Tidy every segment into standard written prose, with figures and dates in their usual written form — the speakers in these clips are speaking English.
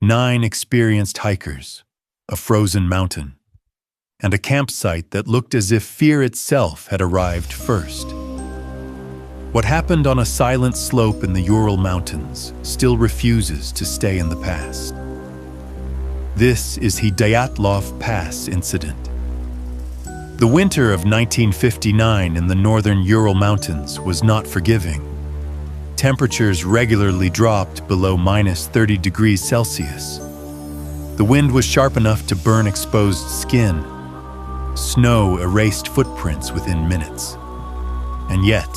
9 experienced hikers, a frozen mountain, and a campsite that looked as if fear itself had arrived first. What happened on a silent slope in the Ural Mountains still refuses to stay in the past. This is the Dyatlov Pass incident. The winter of 1959 in the northern Ural Mountains was not forgiving. Temperatures regularly dropped below -30 degrees Celsius. The wind was sharp enough to burn exposed skin. Snow erased footprints within minutes. And yet,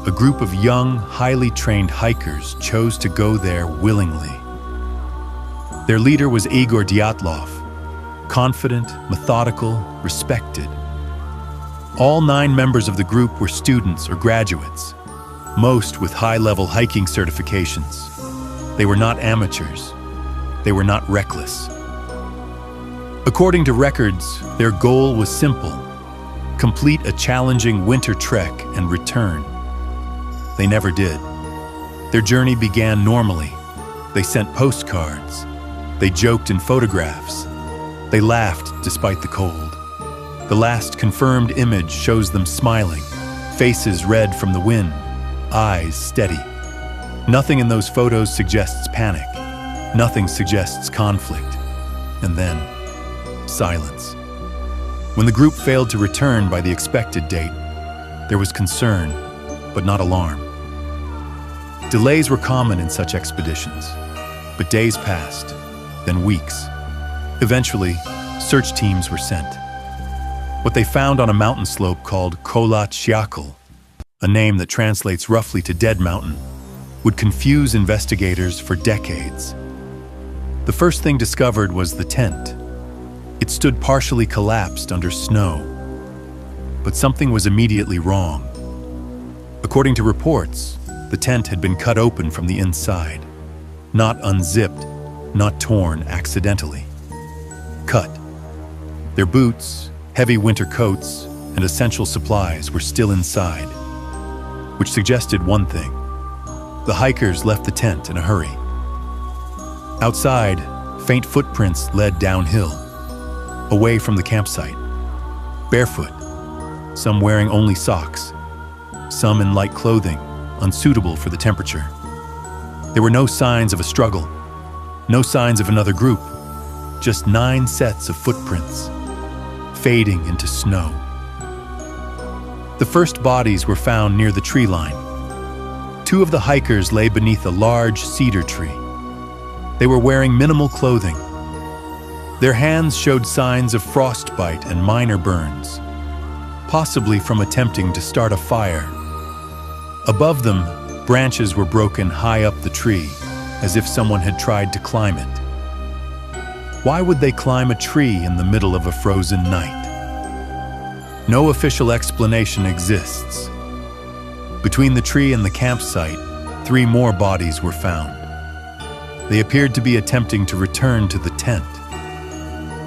a group of young, highly trained hikers chose to go there willingly. Their leader was Igor Dyatlov, confident, methodical, respected. All 9 members of the group were students or graduates, most with high-level hiking certifications. They were not amateurs. They were not reckless. According to records, their goal was simple: complete a challenging winter trek and return. They never did. Their journey began normally. They sent postcards. They joked in photographs. They laughed despite the cold. The last confirmed image shows them smiling, faces red from the wind, eyes steady. Nothing in those photos suggests panic. Nothing suggests conflict. And then, silence. When the group failed to return by the expected date, there was concern, but not alarm. Delays were common in such expeditions, but days passed, then weeks. Eventually, search teams were sent. What they found on a mountain slope called Kolat, a name that translates roughly to Dead Mountain, would confuse investigators for decades. The first thing discovered was the tent. It stood partially collapsed under snow, but something was immediately wrong. According to reports, the tent had been cut open from the inside, not unzipped, not torn accidentally. Cut. Their boots, heavy winter coats, and essential supplies were still inside, which suggested one thing: the hikers left the tent in a hurry. Outside, faint footprints led downhill, away from the campsite. Barefoot, some wearing only socks, some in light clothing, unsuitable for the temperature. There were no signs of a struggle, no signs of another group, just 9 sets of footprints, fading into snow. The first bodies were found near the tree line. 2 of the hikers lay beneath a large cedar tree. They were wearing minimal clothing. Their hands showed signs of frostbite and minor burns, possibly from attempting to start a fire. Above them, branches were broken high up the tree, as if someone had tried to climb it. Why would they climb a tree in the middle of a frozen night? No official explanation exists. Between the tree and the campsite, 3 more bodies were found. They appeared to be attempting to return to the tent,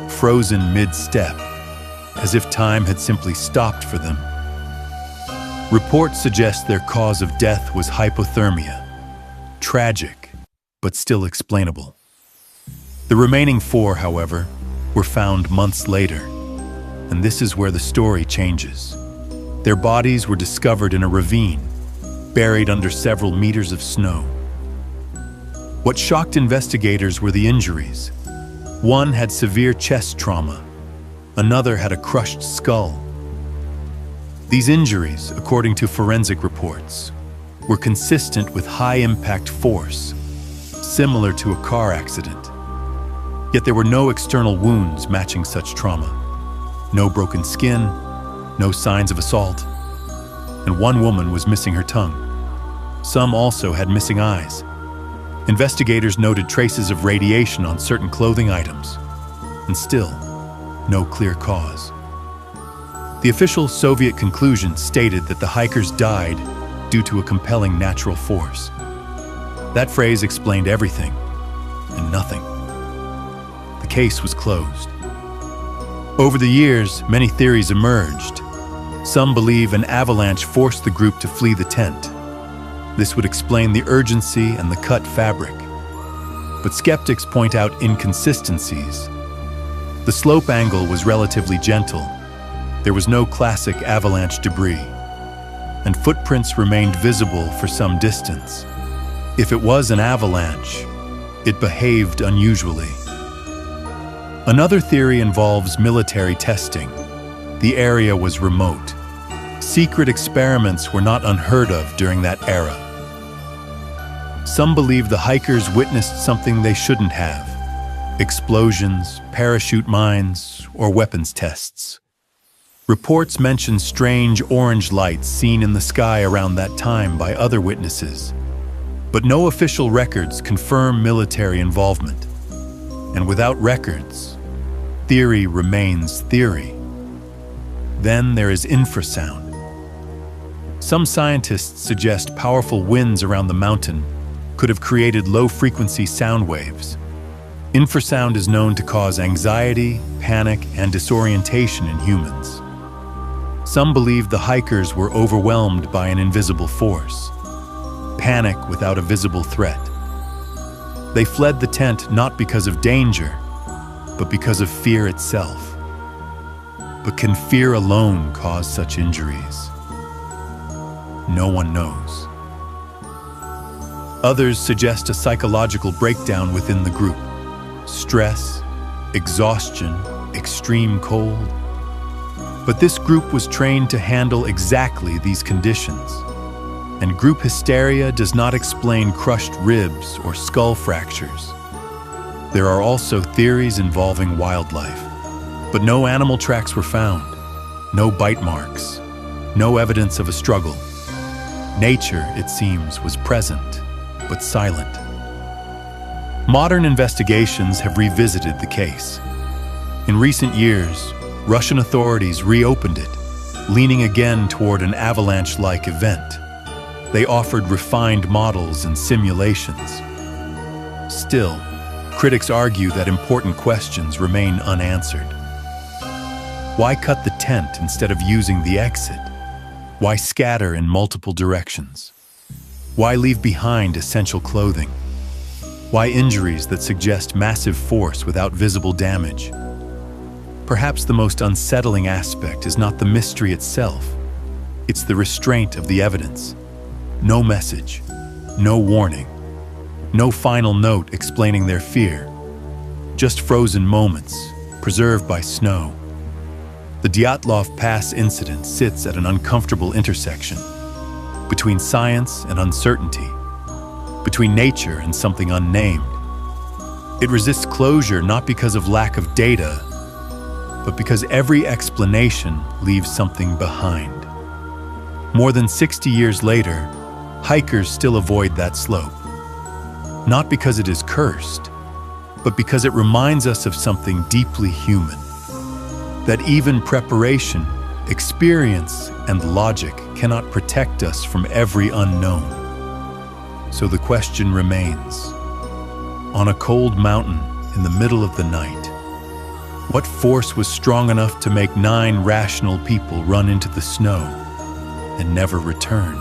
frozen mid-step, as if time had simply stopped for them. Reports suggest their cause of death was hypothermia. Tragic, but still explainable. The remaining 4, however, were found months later, and this is where the story changes. Their bodies were discovered in a ravine, buried under several meters of snow. What shocked investigators were the injuries. One had severe chest trauma. Another had a crushed skull. These injuries, according to forensic reports, were consistent with high-impact force, similar to a car accident. Yet there were no external wounds matching such trauma. No broken skin, no signs of assault, and one woman was missing her tongue. Some also had missing eyes. Investigators noted traces of radiation on certain clothing items, and still, no clear cause. The official Soviet conclusion stated that the hikers died due to a compelling natural force. That phrase explained everything and nothing. The case was closed. Over the years, many theories emerged. Some believe an avalanche forced the group to flee the tent. This would explain the urgency and the cut fabric. but skeptics point out inconsistencies. The slope angle was relatively gentle. There was no classic avalanche debris, and footprints remained visible for some distance. If it was an avalanche, it behaved unusually. Another theory involves military testing. The area was remote. Secret experiments were not unheard of during that era. Some believe the hikers witnessed something they shouldn't have: explosions, parachute mines, or weapons tests. Reports mention strange orange lights seen in the sky around that time by other witnesses, but no official records confirm military involvement. And without records, theory remains theory. Then there is infrasound. Some scientists suggest powerful winds around the mountain could have created low-frequency sound waves. Infrasound is known to cause anxiety, panic, and disorientation in humans. Some believe the hikers were overwhelmed by an invisible force. Panic without a visible threat. They fled the tent not because of danger, but because of fear itself. But can fear alone cause such injuries? No one knows. Others suggest a psychological breakdown within the group. Stress, exhaustion, extreme cold. But this group was trained to handle exactly these conditions. And group hysteria does not explain crushed ribs or skull fractures. There are also theories involving wildlife, but no animal tracks were found, no bite marks, no evidence of a struggle. Nature, it seems, was present, but silent. Modern investigations have revisited the case. In recent years, Russian authorities reopened it, leaning again toward an avalanche-like event. They offered refined models and simulations. Still, critics argue that important questions remain unanswered. Why cut the tent instead of using the exit? Why scatter in multiple directions? Why leave behind essential clothing? Why injuries that suggest massive force without visible damage? Perhaps the most unsettling aspect is not the mystery itself. It's the restraint of the evidence. No message, no warning, no final note explaining their fear. Just frozen moments, preserved by snow. The Dyatlov Pass incident sits at an uncomfortable intersection between science and uncertainty, between nature and something unnamed. It resists closure not because of lack of data, but because every explanation leaves something behind. More than 60 years later, hikers still avoid that slope. Not because it is cursed, but because it reminds us of something deeply human. That even preparation, experience, and logic cannot protect us from every unknown. So the question remains, on a cold mountain in the middle of the night, what force was strong enough to make 9 rational people run into the snow and never return?